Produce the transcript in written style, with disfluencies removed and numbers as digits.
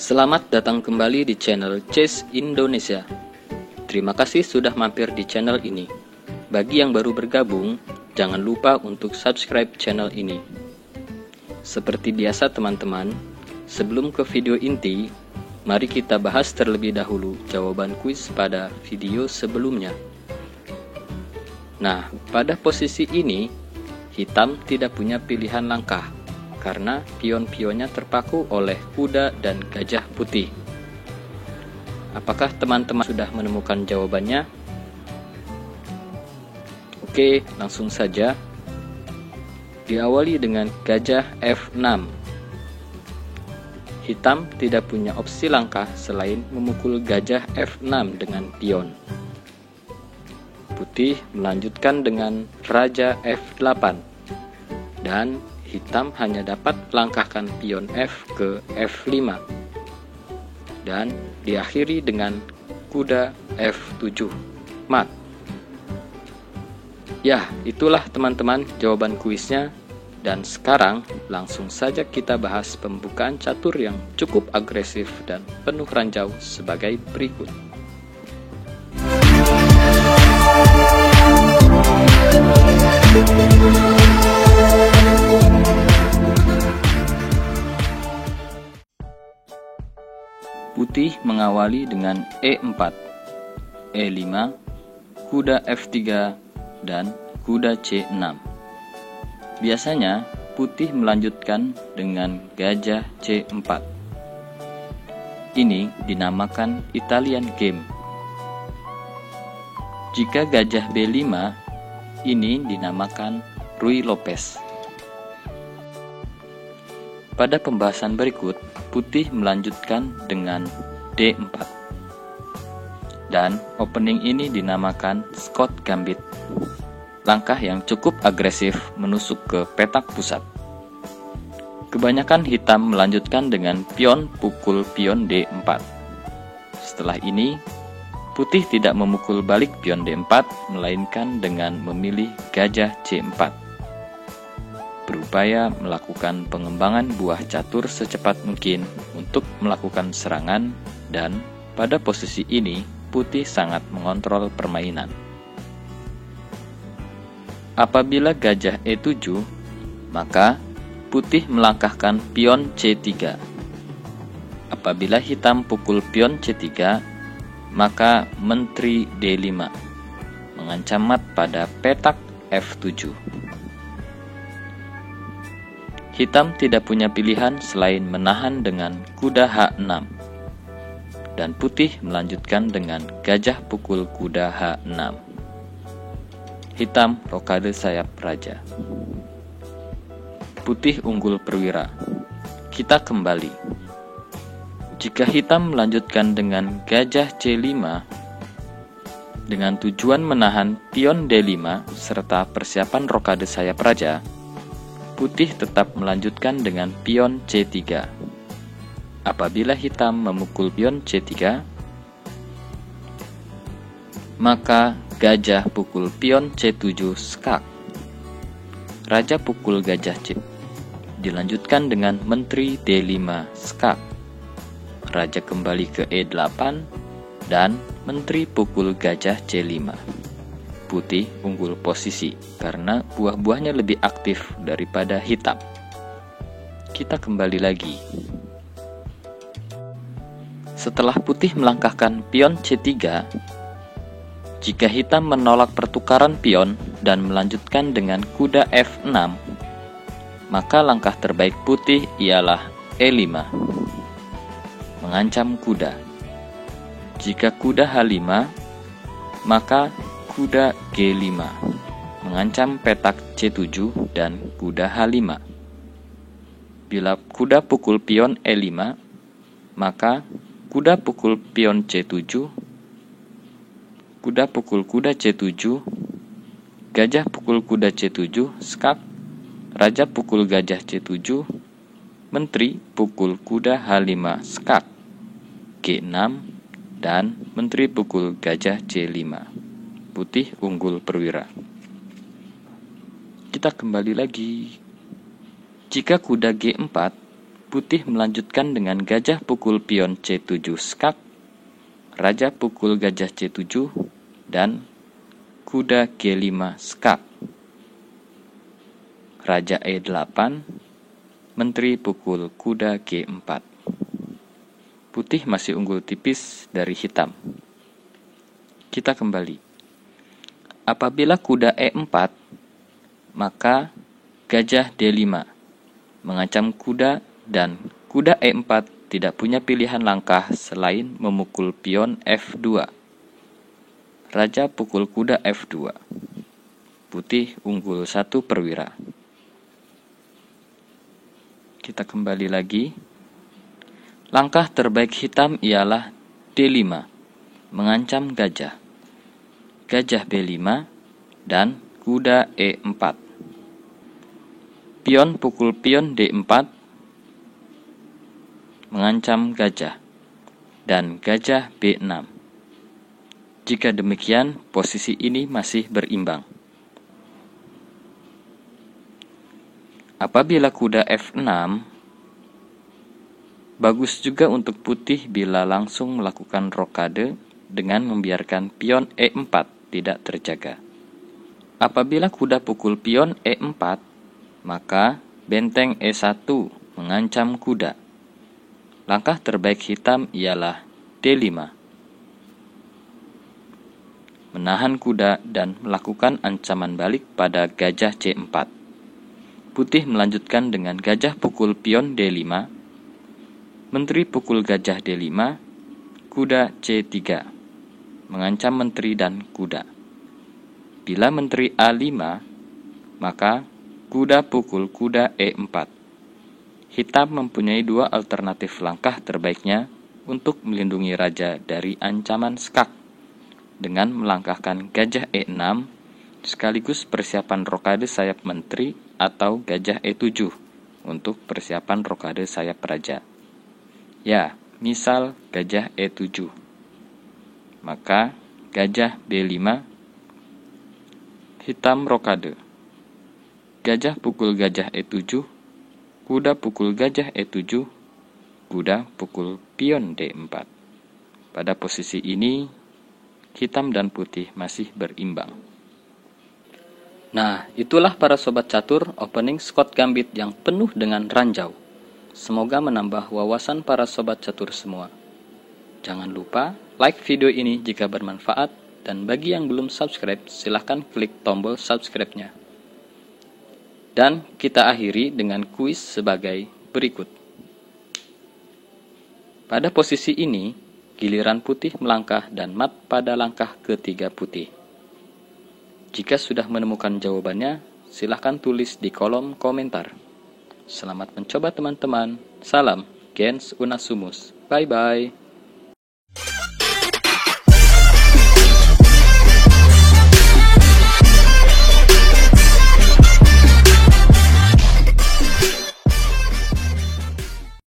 Selamat datang kembali di channel Chess Indonesia. Terima kasih sudah mampir di channel ini. Bagi yang baru bergabung, jangan lupa untuk subscribe channel ini. Seperti biasa teman-teman, sebelum ke video inti, mari kita bahas terlebih dahulu jawaban kuis pada video sebelumnya. Nah, pada posisi ini, hitam tidak punya pilihan langkah karena pion-pionnya terpaku oleh kuda dan gajah putih. Apakah teman-teman sudah menemukan jawabannya? Oke, langsung saja. Diawali dengan gajah F6. Hitam tidak punya opsi langkah selain memukul gajah F6 dengan pion. Putih melanjutkan dengan raja F8. Dan hitam hanya dapat langkahkan pion F ke F5 dan diakhiri dengan kuda F7 mat. Ya, itulah teman-teman jawaban kuisnya, dan sekarang langsung saja kita bahas pembukaan catur yang cukup agresif dan penuh ranjau sebagai berikut. Putih mengawali dengan E4, E5, kuda F3, dan kuda C6. Biasanya, putih melanjutkan dengan gajah C4. Ini dinamakan Italian game. Jika gajah B5, ini dinamakan Ruy Lopez. Pada pembahasan berikut, putih melanjutkan dengan D4. Dan opening ini dinamakan Scott Gambit. Langkah yang cukup agresif menusuk ke petak pusat. Kebanyakan hitam melanjutkan dengan pion pukul pion D4. Setelah ini, putih tidak memukul balik pion D4, melainkan dengan memilih gajah C4. Berupaya melakukan pengembangan buah catur secepat mungkin untuk melakukan serangan, dan pada posisi ini putih sangat mengontrol permainan. Apabila gajah E7, maka putih melangkahkan pion C3. Apabila hitam pukul pion C3, maka menteri D5 mengancam mat pada petak F7. Hitam tidak punya pilihan selain menahan dengan kuda H6. Dan putih melanjutkan dengan gajah pukul kuda H6. Hitam rokade sayap raja. Putih unggul perwira. Kita kembali. Jika hitam melanjutkan dengan gajah C5 dengan tujuan menahan pion D5 serta persiapan rokade sayap raja, putih tetap melanjutkan dengan pion C3. Apabila hitam memukul pion C3, maka gajah pukul pion C7 skak. Raja pukul gajah C. Dilanjutkan dengan menteri D5 skak. Raja kembali ke E8 dan menteri pukul gajah C5. Putih unggul posisi karena buah-buahnya lebih aktif daripada hitam. Kita kembali lagi. Setelah putih melangkahkan pion C3, jika hitam menolak pertukaran pion dan melanjutkan dengan kuda F6, maka langkah terbaik putih ialah E5, mengancam kuda. Jika kuda H5, maka kuda G5 mengancam petak C7 dan kuda H5. Bila kuda pukul pion E5, maka kuda pukul pion C7, kuda pukul kuda C7, gajah pukul kuda C7 skak, raja pukul gajah C7, menteri pukul kuda H5 skak, G6, dan menteri pukul gajah C5. Putih unggul perwira. Kita kembali lagi. Jika kuda G4, putih melanjutkan dengan gajah pukul pion C7 skak, raja pukul gajah C7, dan kuda G5 skak. Raja E8, menteri pukul kuda G4. Putih masih unggul tipis dari hitam. Kita kembali. Apabila kuda E4, maka gajah D5 mengancam kuda dan kuda E4 tidak punya pilihan langkah selain memukul pion F2. Raja pukul kuda F2. Putih unggul 1 perwira. Kita kembali lagi. Langkah terbaik hitam ialah D5, mengancam gajah. Gajah B5 dan kuda E4. Pion pukul pion D4 mengancam gajah dan gajah B6. Jika demikian, posisi ini masih berimbang. Apabila kuda F6, bagus juga untuk putih bila langsung melakukan rokade dengan membiarkan pion E4 tidak terjaga. Apabila kuda pukul pion E4, maka benteng E1 mengancam kuda. Langkah terbaik hitam ialah D5. Menahan kuda dan melakukan ancaman balik pada gajah C4. Putih melanjutkan dengan gajah pukul pion D5, menteri pukul gajah D5, kuda C3, mengancam menteri dan kuda. Bila menteri A5, maka kuda pukul kuda E4. Hitam mempunyai 2 alternatif langkah terbaiknya untuk melindungi raja dari ancaman skak, dengan melangkahkan gajah E6 sekaligus persiapan rokade sayap menteri atau gajah E7 untuk persiapan rokade sayap raja. Ya, misal gajah E7. Maka gajah B5, hitam rokade. Gajah pukul gajah E7, kuda pukul gajah E7, kuda pukul pion D4. Pada posisi ini, hitam dan putih masih berimbang. Nah, itulah para sobat catur opening Scott Gambit yang penuh dengan ranjau. Semoga menambah wawasan para sobat catur semua. Jangan lupa like video ini jika bermanfaat, dan bagi yang belum subscribe, silahkan klik tombol subscribe-nya. Dan kita akhiri dengan kuis sebagai berikut. Pada posisi ini, giliran putih melangkah dan mat pada langkah ketiga putih. Jika sudah menemukan jawabannya, silahkan tulis di kolom komentar. Selamat mencoba teman-teman. Salam, Gens Unasumus. Bye-bye.